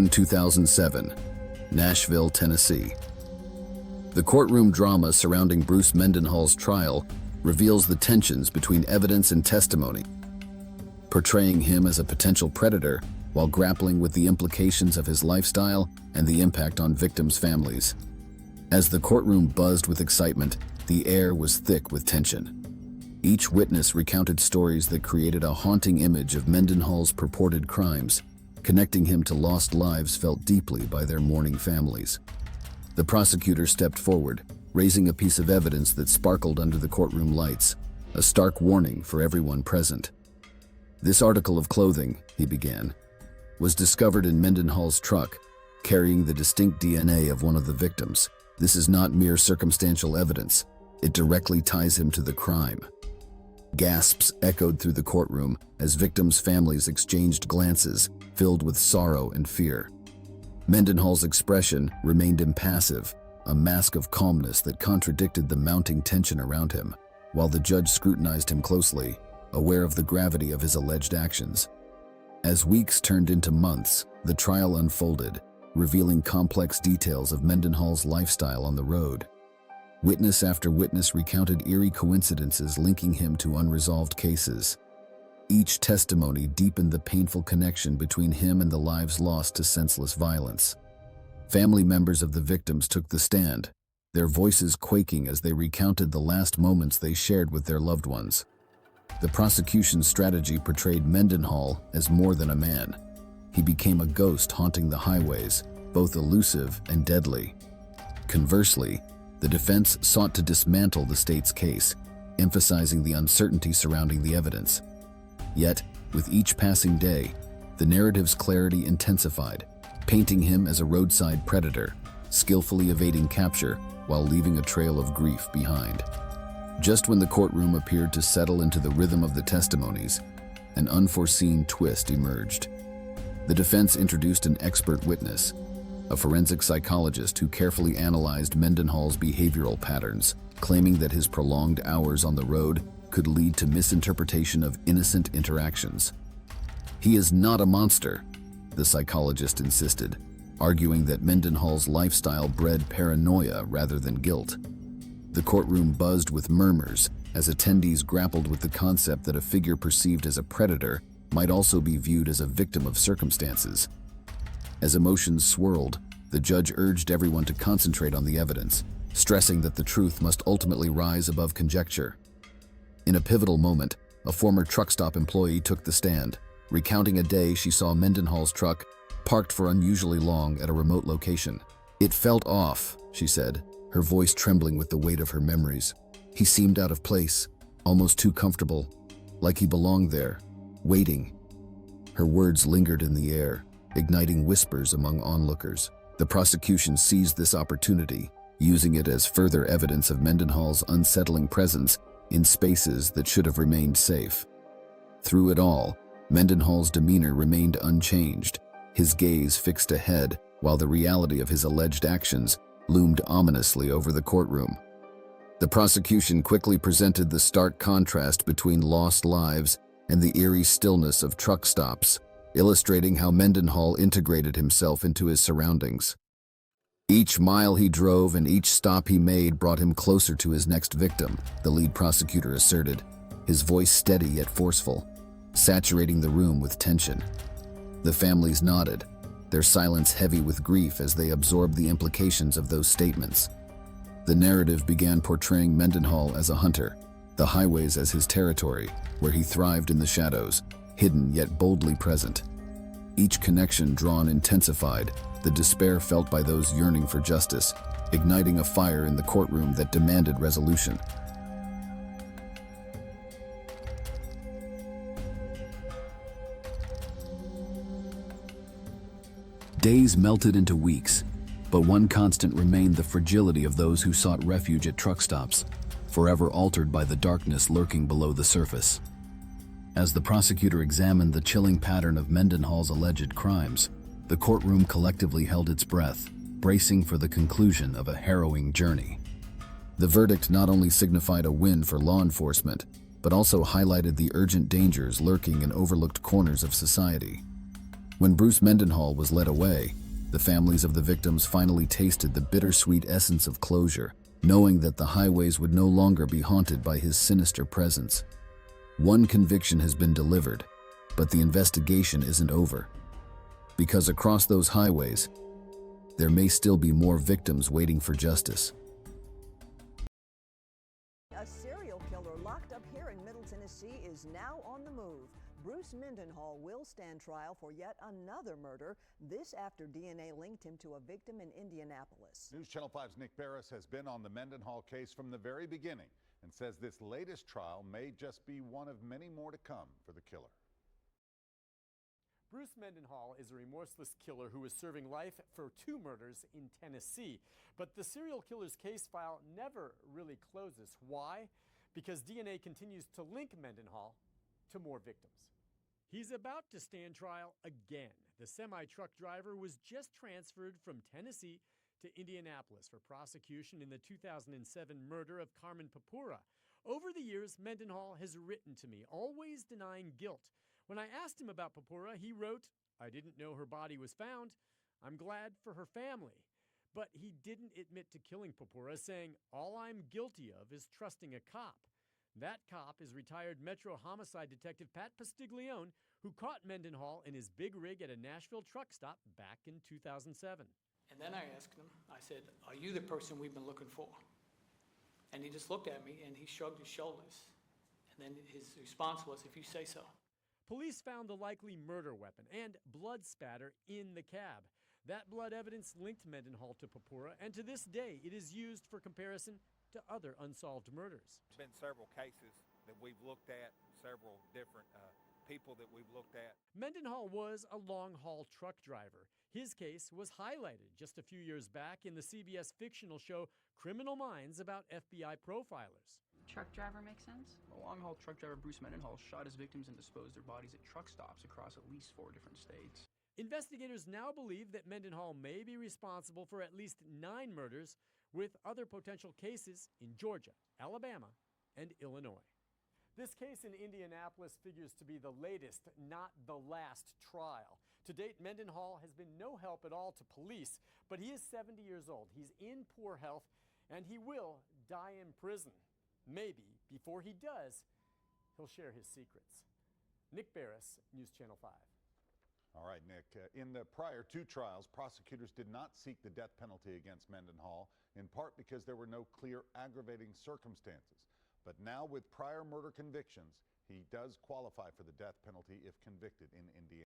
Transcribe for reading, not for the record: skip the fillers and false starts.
June 2007, Nashville, Tennessee. The courtroom drama surrounding Bruce Mendenhall's trial reveals the tensions between evidence and testimony, portraying him as a potential predator while grappling with the implications of his lifestyle and the impact on victims' families. As the courtroom buzzed with excitement, the air was thick with tension. Each witness recounted stories that created a haunting image of Mendenhall's purported crimes, connecting him to lost lives felt deeply by their mourning families. The prosecutor stepped forward, raising a piece of evidence that sparkled under the courtroom lights, a stark warning for everyone present. "This article of clothing," he began, "was discovered in Mendenhall's truck, carrying the distinct DNA of one of the victims. This is not mere circumstantial evidence. It directly ties him to the crime." Gasps echoed through the courtroom as victims' families exchanged glances filled with sorrow and fear. Mendenhall's expression remained impassive, a mask of calmness that contradicted the mounting tension around him, while the judge scrutinized him closely, aware of the gravity of his alleged actions. As weeks turned into months, the trial unfolded, revealing complex details of Mendenhall's lifestyle on the road. Witness after witness recounted eerie coincidences linking him to unresolved cases. Each testimony deepened the painful connection between him and the lives lost to senseless violence. Family members of the victims took the stand, their voices quaking as they recounted the last moments they shared with their loved ones. The prosecution's strategy portrayed Mendenhall as more than a man. He became a ghost haunting the highways, both elusive and deadly. Conversely, the defense sought to dismantle the state's case, emphasizing the uncertainty surrounding the evidence. Yet, with each passing day, the narrative's clarity intensified, painting him as a roadside predator, skillfully evading capture while leaving a trail of grief behind. Just when the courtroom appeared to settle into the rhythm of the testimonies, an unforeseen twist emerged. The defense introduced an expert witness, a forensic psychologist who carefully analyzed Mendenhall's behavioral patterns, claiming that his prolonged hours on the road could lead to misinterpretation of innocent interactions. "He is not a monster," the psychologist insisted, arguing that Mendenhall's lifestyle bred paranoia rather than guilt. The courtroom buzzed with murmurs as attendees grappled with the concept that a figure perceived as a predator might also be viewed as a victim of circumstances. As emotions swirled, the judge urged everyone to concentrate on the evidence, stressing that the truth must ultimately rise above conjecture. In a pivotal moment, a former truck stop employee took the stand, recounting a day she saw Mendenhall's truck parked for unusually long at a remote location. "It felt off," she said, her voice trembling with the weight of her memories. "He seemed out of place, almost too comfortable, like he belonged there, waiting." Her words lingered in the air, igniting whispers among onlookers. The prosecution seized this opportunity, using it as further evidence of Mendenhall's unsettling presence in spaces that should have remained safe. Through it all, Mendenhall's demeanor remained unchanged, his gaze fixed ahead, while the reality of his alleged actions loomed ominously over the courtroom. The prosecution quickly presented the stark contrast between lost lives and the eerie stillness of truck stops, illustrating how Mendenhall integrated himself into his surroundings. Each mile he drove and each stop he made brought him closer to his next victim, the lead prosecutor asserted, his voice steady yet forceful, saturating the room with tension. The families nodded, their silence heavy with grief as they absorbed the implications of those statements. The narrative began portraying Mendenhall as a hunter, the highways as his territory, where he thrived in the shadows, hidden yet boldly present. Each connection drawn intensified the despair felt by those yearning for justice, igniting a fire in the courtroom that demanded resolution. Days melted into weeks, but one constant remained: the fragility of those who sought refuge at truck stops, forever altered by the darkness lurking below the surface. As the prosecutor examined the chilling pattern of Mendenhall's alleged crimes, the courtroom collectively held its breath, bracing for the conclusion of a harrowing journey. The verdict not only signified a win for law enforcement, but also highlighted the urgent dangers lurking in overlooked corners of society. When Bruce Mendenhall was led away, the families of the victims finally tasted the bittersweet essence of closure, knowing that the highways would no longer be haunted by his sinister presence. One conviction has been delivered, but the investigation isn't over. Because across those highways, there may still be more victims waiting for justice. A serial killer locked up here in Middle Tennessee is now on the move. Bruce Mendenhall will stand trial for yet another murder, this after DNA linked him to a victim in Indianapolis. News Channel 5's Nick Barris has been on the Mendenhall case from the very beginning and says this latest trial may just be one of many more to come for the killer. Bruce Mendenhall is a remorseless killer who is serving life for 2 murders in Tennessee. But the serial killer's case file never really closes. Why? Because DNA continues to link Mendenhall to more victims. He's about to stand trial again. The semi-truck driver was just transferred from Tennessee to Indianapolis for prosecution in the 2007 murder of Carmen Papura. Over the years, Mendenhall has written to me, always denying guilt. When I asked him about Papura, he wrote, "I didn't know her body was found. I'm glad for her family." But he didn't admit to killing Papura, saying, "All I'm guilty of is trusting a cop." That cop is retired Metro homicide detective Pat Pastiglione, who caught Mendenhall in his big rig at a Nashville truck stop back in 2007. And then I asked him, I said, "Are you the person we've been looking for?" And he just looked at me and he shrugged his shoulders. And then his response was, "If you say so." Police found the likely murder weapon and blood spatter in the cab. That blood evidence linked Mendenhall to Papura, and to this day it is used for comparison to other unsolved murders. There's been several cases that we've looked at, several different people that we've looked at. Mendenhall was a long-haul truck driver. His case was highlighted just a few years back in the CBS fictional show Criminal Minds about FBI profilers. Truck driver makes sense? A long-haul truck driver, Bruce Mendenhall, shot his victims and disposed their bodies at truck stops across at least 4 different states. Investigators now believe that Mendenhall may be responsible for at least 9 murders, with other potential cases in Georgia, Alabama, and Illinois. This case in Indianapolis figures to be the latest, not the last trial. To date, Mendenhall has been no help at all to police, but he is 70 years old. He's in poor health, and he will die in prison. Maybe, before he does, he'll share his secrets. Nick Barris, News Channel 5. All right, Nick. In the prior 2 trials, prosecutors did not seek the death penalty against Mendenhall, in part because there were no clear aggravating circumstances. But now, with prior murder convictions, he does qualify for the death penalty if convicted in Indiana.